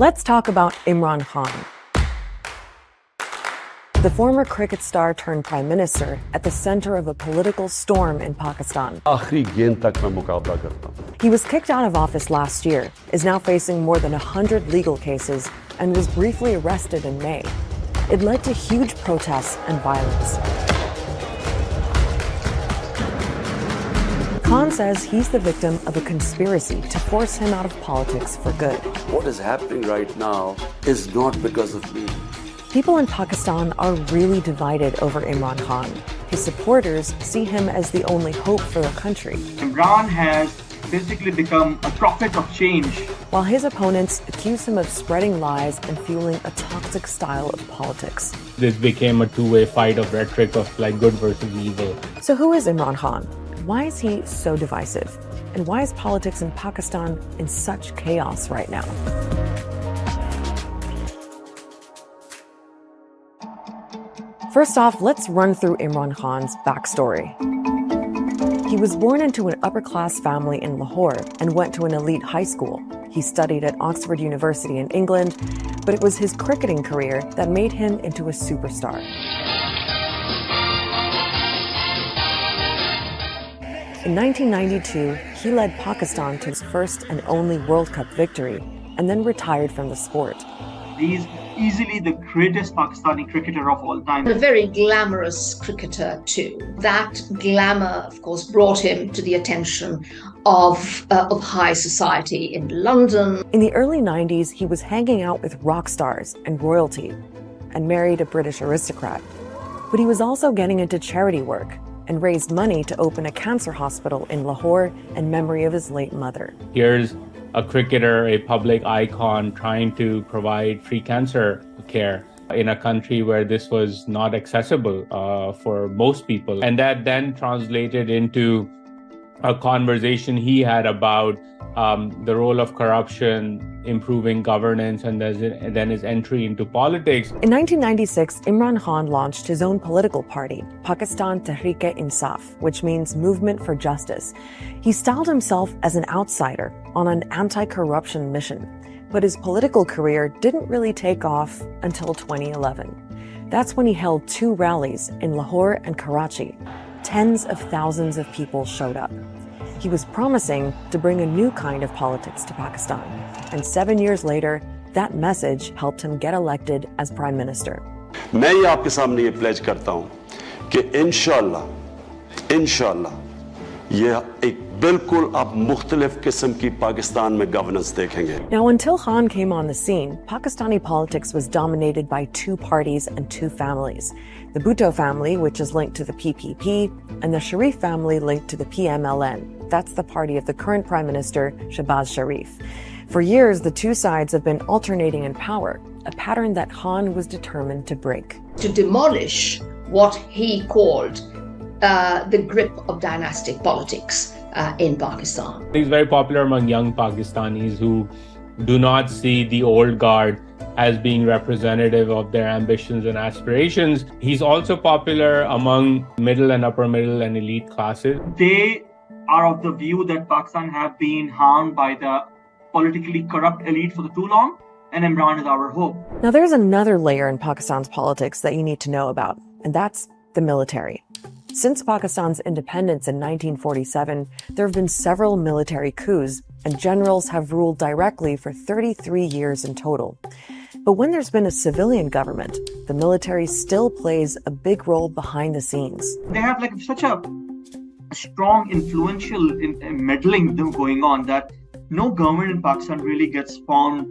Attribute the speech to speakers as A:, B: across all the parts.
A: Let's talk about Imran Khan, the former cricket star turned prime minister at the center of a political storm in Pakistan.
B: आखिरी गेंद तक मैं मुकाबला करता हूं.
A: He was kicked out of office last year, is now facing more than 100 legal cases, and was briefly arrested in May. It led to huge protests and violence. Khan says he's the victim of a conspiracy to force him out of politics for good.
B: What is happening right now is not because of me.
A: People in Pakistan are really divided over Imran Khan. His supporters see him as the only hope for the country.
C: Imran has basically become a prophet of change,
A: while his opponents accuse him of spreading lies and fueling a toxic style of politics.
D: This became a two-way fight of rhetoric of like good versus evil.
A: So who is Imran Khan? Why is he so divisive? And why is politics in Pakistan in such chaos right now? First off, let's run through Imran Khan's backstory. He was born into an upper-class family in Lahore and went to an elite high school. He studied at Oxford University in England, but it was his cricketing career that made him into a superstar. In 1992, he led Pakistan to its first and only World Cup victory, and then retired from the sport.
C: He's easily the greatest Pakistani cricketer of all time.
E: A very glamorous cricketer too. That glamour, of course, brought him to the attention of high society in London.
A: In the early 90s, he was hanging out with rock stars and royalty and married a British aristocrat. But he was also getting into charity work and raised money to open a cancer hospital in Lahore in memory of his late mother.
D: Here's a cricketer, a public icon, trying to provide free cancer care in a country where this was not accessible for most people. And that then translated into a conversation he had about the role of corruption, improving governance, and then his entry into politics.
A: In 1996, Imran Khan launched his own political party, Pakistan Tehreek-e-Insaf, which means Movement for Justice. He styled himself as an outsider on an anti-corruption mission, but his political career didn't really take off until 2011. That's when he held 2 rallies in Lahore and Karachi. Tens of thousands of people showed up. He was promising to bring a new kind of politics to Pakistan. And 7 years later, that message helped him get elected as prime minister.
B: मैं ये आपके सामने ये pledge करता हूं कि इंशाल्लाह ये एक बिल्कुल आप मुख्तलिफ किस्म की पाकिस्तान में गवर्नेंस देखेंगे.
A: Now, until Khan came on the scene, Pakistani politics was dominated by 2 parties and 2 families. The Bhutto family, which is linked to the PPP, and the Sharif family linked to the PMLN. That's the party of the current Prime Minister, Shehbaz Sharif. For years, the 2 sides have been alternating in power, a pattern that Khan was determined to break.
E: To demolish what he called the grip of dynastic politics in Pakistan.
D: He's very popular among young Pakistanis who do not see the old guard as being representative of their ambitions and aspirations. He's also popular among middle and upper middle and elite classes.
C: They are of the view that Pakistan have been harmed by the politically corrupt elite for too long, and Imran is our hope.
A: Now, there's another layer in Pakistan's politics that you need to know about, and that's the military. Since Pakistan's independence in 1947, there have been several military coups, and generals have ruled directly for 33 years in total. But when there's been a civilian government, the military still plays a big role behind the scenes.
C: They have like such a strong, influential meddling going on that no government in Pakistan really gets formed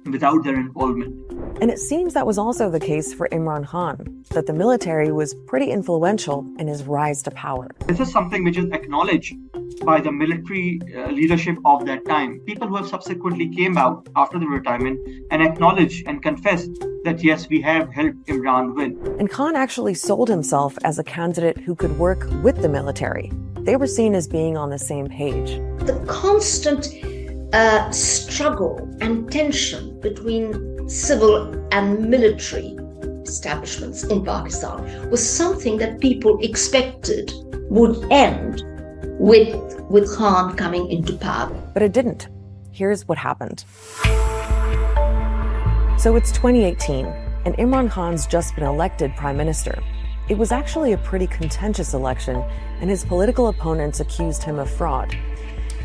C: without their involvement.
A: And it seems that was also the case for Imran Khan, that the military was pretty influential in his rise to power.
C: This is something which is acknowledged by the military leadership of that time. People who have subsequently came out after the retirement and acknowledged and confessed that yes, we have helped Imran win.
A: And Khan actually sold himself as a candidate who could work with the military. They were seen as being on the same page.
E: The constant struggle and tension between civil and military establishments in Pakistan was something that people expected would end with Khan coming into power.
A: But it didn't. Here's what happened. So it's 2018, and Imran Khan's just been elected prime minister. It was actually a pretty contentious election, and his political opponents accused him of fraud.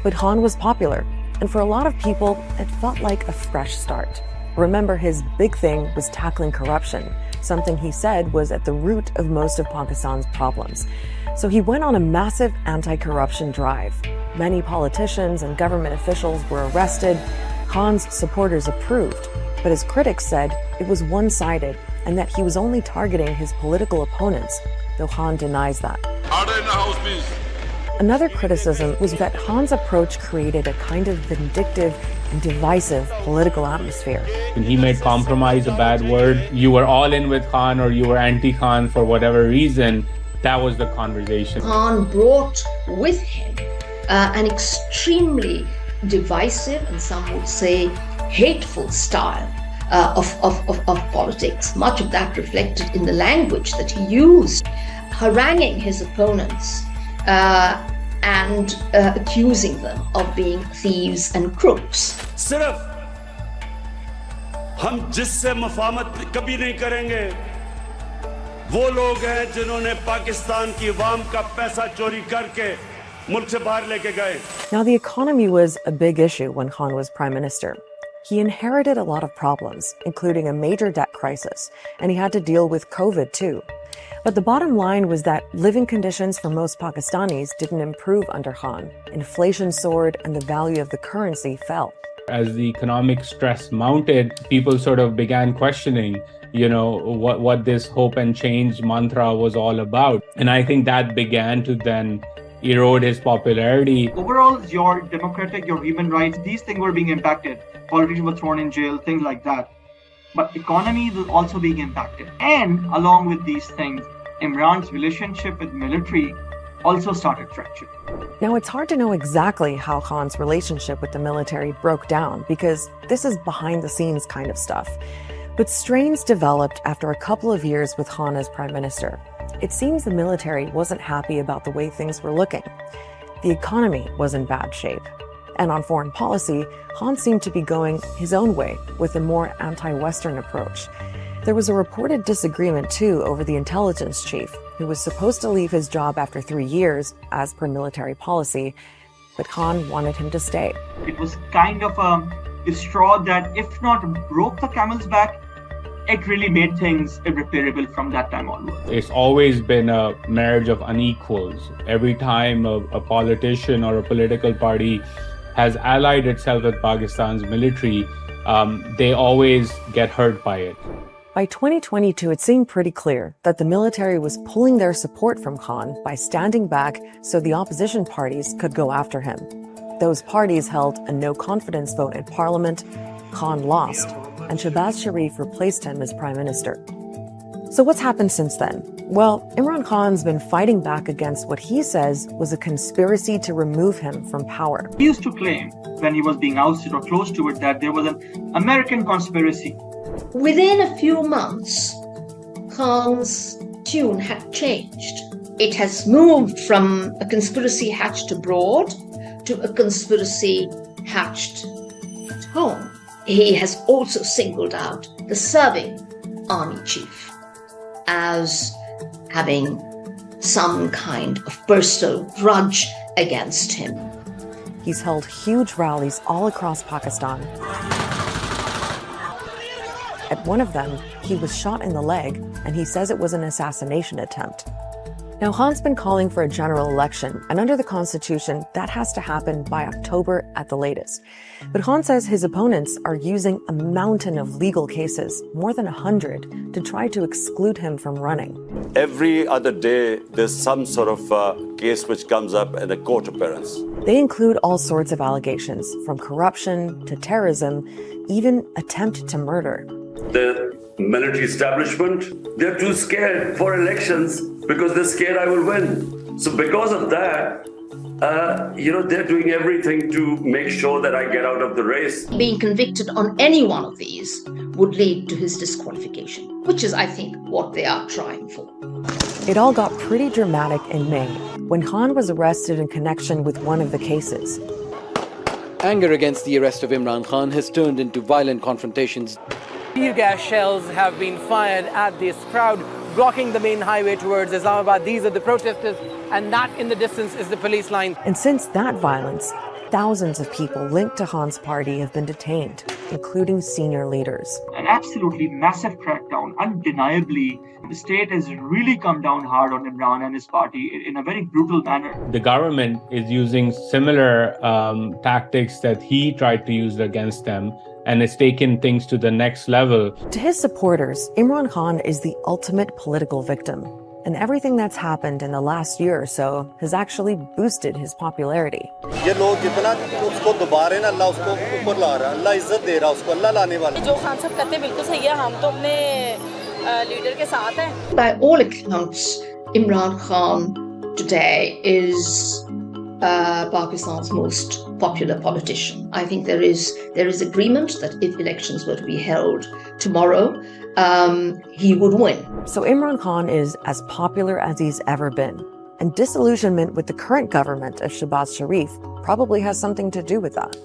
A: But Khan was popular, and for a lot of people, it felt like a fresh start. Remember, his big thing was tackling corruption, something he said was at the root of most of Pakistan's problems. So he went on a massive anti-corruption drive. Many politicians and government officials were arrested. Khan's supporters approved, but his critics said it was one-sided and that he was only targeting his political opponents, though Khan denies that.
F: Order in the house, please.
A: Another criticism was that Khan's approach created a kind of vindictive and divisive political atmosphere.
D: When he made compromise a bad word, you were all in with Khan or you were anti-Khan for whatever reason, that was the conversation.
E: Khan brought with him an extremely divisive and some would say hateful style of politics. Much of that reflected in the language that he used, haranguing his opponents and accusing them of being thieves and crooks.
B: सिर्फ हम जिससे मुफाहमत कभी नहीं करेंगे वो लोग हैं जिन्होंने पाकिस्तान की अवाम का पैसा चोरी करके मुल्क से बाहर लेके गए.
A: Now, the economy was a big issue when Khan was prime minister. He inherited a lot of problems, including a major debt crisis, and he had to deal with COVID too. But the bottom line was that living conditions for most Pakistanis didn't improve under Khan. Inflation soared and the value of the currency fell.
D: As the economic stress mounted, people sort of began questioning, what this hope and change mantra was all about. And I think that began to then erode his popularity.
C: Overall, your democratic, your human rights, these things were being impacted. Politicians were thrown in jail, things like that. But economy was also being impacted. And along with these things, Imran's relationship with military also started fracturing.
A: Now, it's hard to know exactly how Khan's relationship with the military broke down because this is behind the scenes kind of stuff. But strains developed after a couple of years with Khan as prime minister. It seems the military wasn't happy about the way things were looking. The economy was in bad shape. And on foreign policy, Khan seemed to be going his own way with a more anti-Western approach. There was a reported disagreement, too, over the intelligence chief, who was supposed to leave his job after 3 years, as per military policy, but Khan wanted him to stay.
C: It was kind of a straw that, if not broke the camel's back, it really made things irreparable from that time onward.
D: It's always been a marriage of unequals. Every time a politician or a political party has allied itself with Pakistan's military, they always get hurt by it.
A: By 2022, it seemed pretty clear that the military was pulling their support from Khan by standing back so the opposition parties could go after him. Those parties held a no-confidence vote in parliament, Khan lost, and Shehbaz Sharif replaced him as prime minister. So what's happened since then? Well, Imran Khan's been fighting back against what he says was a conspiracy to remove him from power.
C: He used to claim, when he was being ousted or close to it, that there was an American conspiracy.
E: Within a few months, Khan's tune had changed. It has moved from a conspiracy hatched abroad to a conspiracy hatched at home. He has also singled out the serving army chief as having some kind of personal grudge against him.
A: He's held huge rallies all across Pakistan. At one of them, he was shot in the leg, and he says it was an assassination attempt. Now, Khan's been calling for a general election, and under the constitution, that has to happen by October at the latest. But Khan says his opponents are using a mountain of legal cases, more than 100, to try to exclude him from running.
B: Every other day, there's some sort of case which comes up in a court appearance.
A: They include all sorts of allegations, from corruption to terrorism, even attempt to murder.
B: The military establishment, they're too scared for elections because they're scared I will win. So because of that, they're doing everything to make sure that I get out of the race.
E: Being convicted on any one of these would lead to his disqualification, which is, I think, what they are trying for.
A: It all got pretty dramatic in May, when Khan was arrested in connection with one of the cases.
G: Anger against the arrest of Imran Khan has turned into violent confrontations.
F: Tear gas shells have been fired at this crowd, blocking the main highway towards Islamabad. These are the protesters, and that in the distance is the police line.
A: And since that violence, thousands of people linked to Khan's party have been detained, including senior leaders.
C: An absolutely massive crackdown. Undeniably, the state has really come down hard on Imran and his party in a very brutal manner.
D: The government is using similar tactics that he tried to use against them, and it's taken things to the next level.
A: To his supporters, Imran Khan is the ultimate political victim. And everything that's happened in the last year or so has actually boosted his popularity.
G: ये लोग जितना उसको दोबारा ना अल्लाह उसको ऊपर ला रहा है, अल्लाह इज्जत दे रहा है उसको, अल्लाह लाने वाला है।
H: जो खान साहब कहते हैं बिल्कुल सही है, हम तो अपने लीडर के साथ हैं।
E: By all accounts, Imran Khan today is Pakistan's most popular politician. I think there is agreement that if elections were to be held tomorrow, he would win.
A: So Imran Khan is as popular as he's ever been. And disillusionment with the current government of Shehbaz Sharif probably has something to do with that.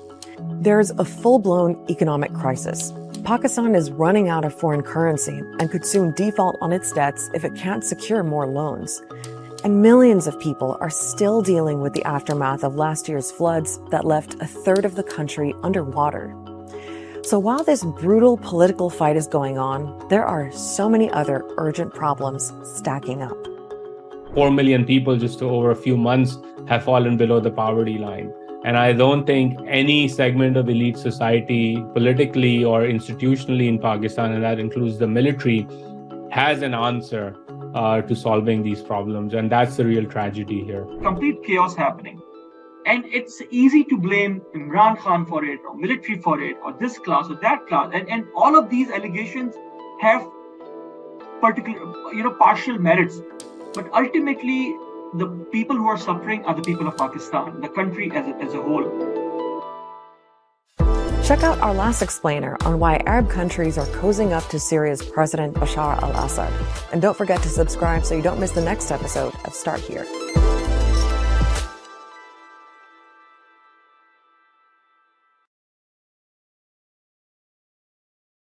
A: There's a full-blown economic crisis. Pakistan is running out of foreign currency and could soon default on its debts if it can't secure more loans. And millions of people are still dealing with the aftermath of last year's floods that left a third of the country underwater. So while this brutal political fight is going on, there are so many other urgent problems stacking up.
D: 4 million people just over a few months have fallen below the poverty line. And I don't think any segment of elite society, politically or institutionally in Pakistan, and that includes the military, has an answer to solving these problems. And that's the real tragedy here.
C: Complete chaos happening. And it's easy to blame Imran Khan for it, or military for it, or this class or that class. And all of these allegations have partial merits. But ultimately, the people who are suffering are the people of Pakistan, the country as a whole.
A: Check out our last explainer on why Arab countries are cozying up to Syria's President Bashar al-Assad. And don't forget to subscribe so you don't miss the next episode of Start Here.